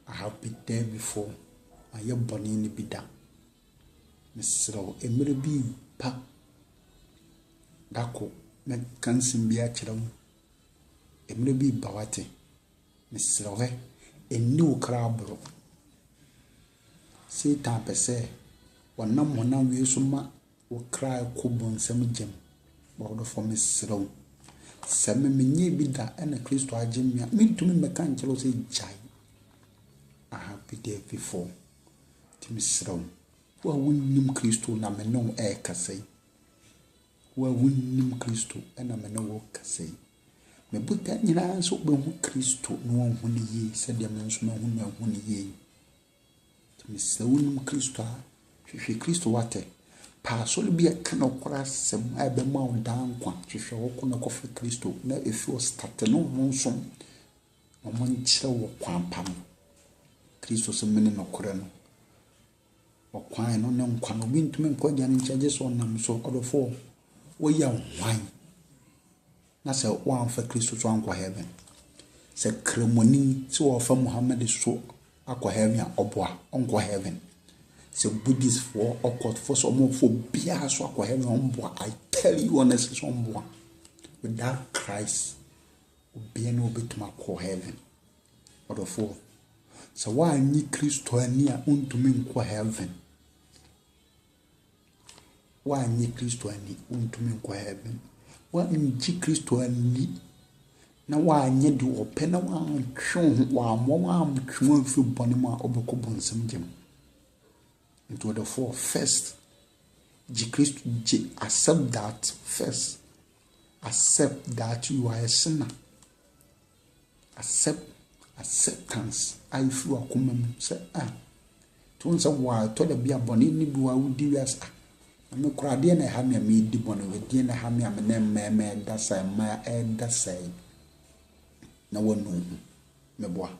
I have been there before aye boni ni bida me sro emre bi pa dako na kansim bia kyerɛw emre bi bawate mesrɛwe eni ukrabro Satan pese wanam honam wi so ma ukra ko bonsam gem bodo for mesrɛw sɛme menye bi da na Kristo agemmia mentumi meka nkyerɛw sɛ jai I have been there before timesrɛw wa wonnim Kristo na me no kasai wa wunnim Kristo ena me no wo kasai me buta nyina so be hu Kristo no hu ne yi se de me nso me hu ne yi me se wunnim Kristo a hwehwe Kristo wate pa so le bia kana okora sem a be ma on dan kwa hwehwe wo ko na kofa Kristo na efi o start no ho nso o man kyerɛ wo kwan pam Kristo se me ne no kora no o kwan no ne nkwa no bi ntumi nkwa gya ne nkyɛgye so nam so odofo wo ya wan na se wan fa Kristo so ankwa heaven se kremoni se wo fa Muhammad so akọ heaven oboa onko heaven. Se Buddhist for occult for some for bia so akọ heaven onboa. I tell you honestly so onboa. Without Christ obia no betuma akọ heaven. Odofo so wa anyi Kristo ani a untumi nkọ heaven. Wa anyi Kristo ani untumi nkọ heaven. Wa anyi Kristo ani na wa anye di ope na wa ntwe wa mo wa mtwe mfi bone mu a obekọ bonsam gem. Into the four first Christ accept that first. Accept that you are a sinner. Acceptance. I feel akomam say to say wa to da bia bone ni bi wa wudi wias me kurade na ha me di bone we di na ha me me da sai ma da sai na wonu me boa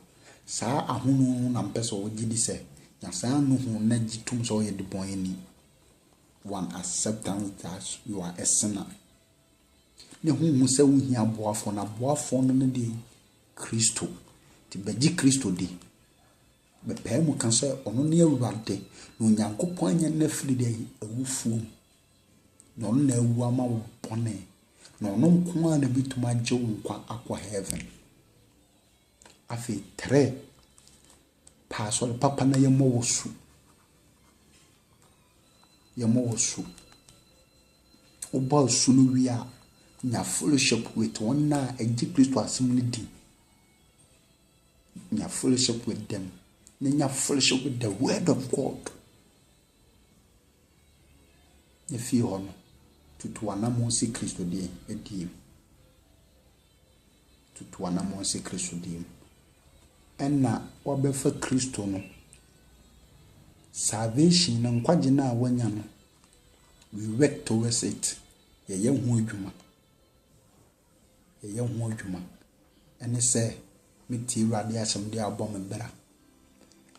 saa ahunu na mpeso wo gidi se ya saa no hu na gitum so ye di bon ni one acceptance that you are a sinner. Ne hu se wo hia boafo na boafo no ne di Kristo ti beji Kristo di be pe mu kan se ono ne awurade no Nyankopon anya na firi de awufu no na awu ama wo bone no no nko a na bituma je wo nkwa akwa heaven. Afi 3 pasol papa na yemo wosu oba su no wi a nya fellowship with one na eji Kristo asem ni di nya fellowship with them nya fellowship with the word of God. If you honor tutu anamo si Kristo di edi tutu anamo si Kristo di enna wabefa Kristo no salvation na nkwaje na wanya no we work towards it ye hu adwuma ene se meti wade asem de abom bra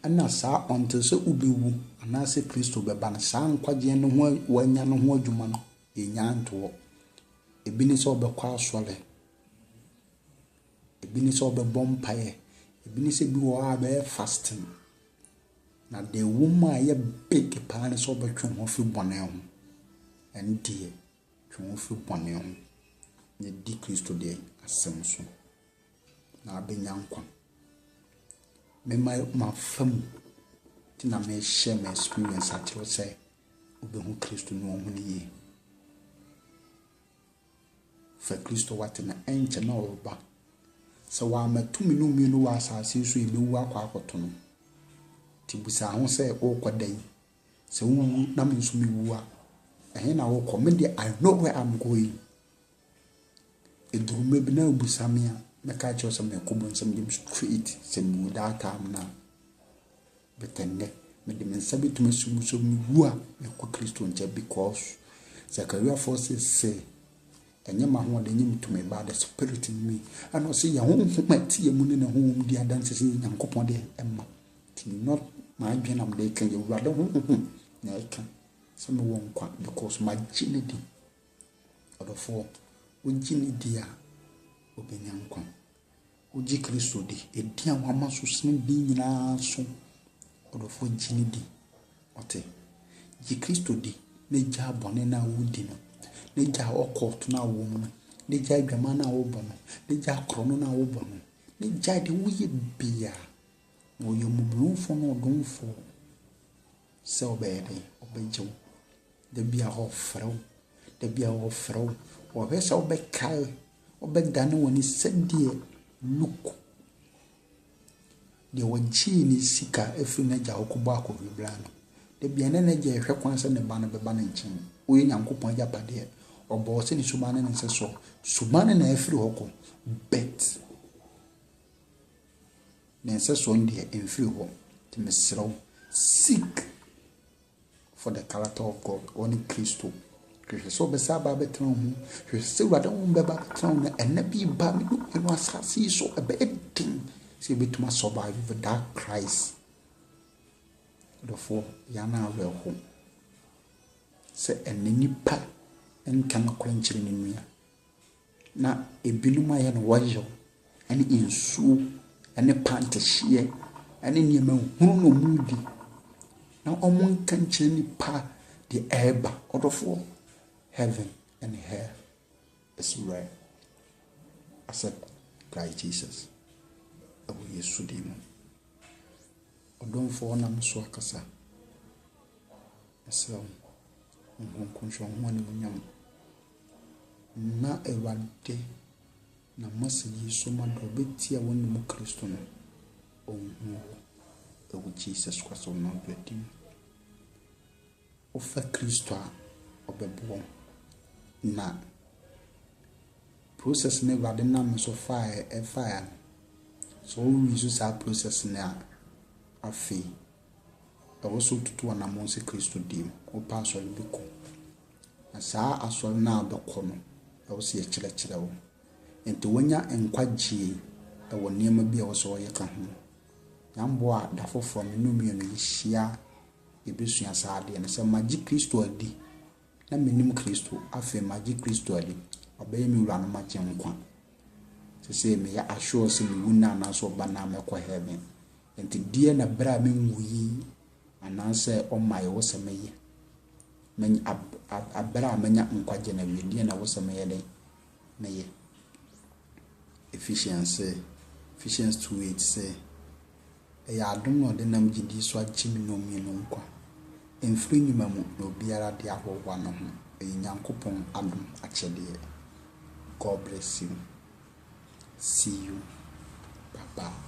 enna sa onto se ubewu ana se Kristo beba na sa nkwaje no ho wanya no ho adwuma no ye nyanto ebi ni se obekwa asole ebi ni se obebom paye ebi ni se bi wo abe fasting na the woman ye big pan so betwe ho fi bone ho endie twe ho fi bone ho ye di Kristo de asem so na abenya nkwa me ma fam ti na me share my experience at you say obehu Kristo no ho ni fa Kristo wat na enche na oba so wa matumi no mi no wa asase so ebewu akwa akoto no tibusa ho se o kwadan se wu na me nso mi wu a ehe na wo komede I know where I'm going edurume bi na obusamia me ka cho se me kobon sem dim street se mu that time na betende me dim nsabi tuma sumu so mi wu a me ko Kristo nche because Zechariah 4:6 say enye ma ho de nyim tuma ba the spirit in me and say ya ho mati ye mu ne ho di adanse se Nyankopon de emma not my dream am de kan ye wurade ho na eka so me won kwa because my jinidi odofo o jinidi a obenya nkwa o ji Kristo di edi an wama so sin bi nyina so odofo jinidi ote ji Kristo di ne ja bone na wudi no ne ja okot na wo mu ne ja adwama na wo bono ne ja krono na wo bono ne ja de wo ye bia wo yo mumlufo no donfo se obede obejo de bia ho frau o hwesa obekai obedane woni sedie look de wanchi ni sika efi na ja okubo akobibla no de bia na je hwe kwan se ne ba no beba na nchin wo Nyankopon ja pade obo se ni subane ne se so subane na efiri hoko bet nense so ndie emfiri ho ti mesrew seek for the character of God on Kristo so be sa ba betran hu se wada won be ba betran na ena bi ba me do eno asasi so e be edin se betuma survive with that Christ therefore yana we ho se enani pa enka na kwanchiri ni nua na ebinuma ye no wajo ɛne nsuo ɛne pantehyeɛ ɛne nneɛma hunu no mu di na ɔmo nka nkyerɛ nipa de ɛɛba ɔdɔfoɔ. Heaven and hell is real. Accept Christ Jesus. Ɛwɔ Yesu din mu. Ɔdɔmfoɔ nam so akasa. Ɛsɛ nkonkonhwɛ ho ne munyam. Na Awurade na message yi so ma do betia wɔn mu Kristo no. Ɔnhu ɛwɔ Jesus Christ ɔno ɔbɛdim. Ofa Kristo a ɔbɛboɔ. Na process ne Awurade nam so fire so we use our process na afi ɛwɔ so tutu anamɔ sɛ Kristo dim o pa asɔre bi kɔ na saa asɔre na abɛkɔ no ɛwɔ sɛ yɛkyerɛkyerɛ wo nti wonya nkwagye ɛwɔ nneɛma bi a ɛwɔ sɛ ɔyɛ ka ho nyambo a da foforɔ me no mmienu yɛhyia ebesua saa adeɛ no sɛ magye Kristo adi na menim Kristo afi magye Kristo adi ɔbɛyɛ me wura no magye nkwa sɛ me ya assure sɛ me wuna na so ba na mekɔ heaven nti die na bra me nwuyi anaasɛ ɔma yɛ wo sɛ meyɛ men abra menya nkwagye na wie die na wo sɛ meyɛ dɛ meyɛ Ephesians 2:8 sɛ ɛyɛ adom na ɔde nam gyidi so agye me no mi no nkwa emfiri nyuma mu na obiara de ahɔhoa no ho ɛyɛ Nyankopɔn adom akyɛdeɛ. God bless you. See you. Bye-bye.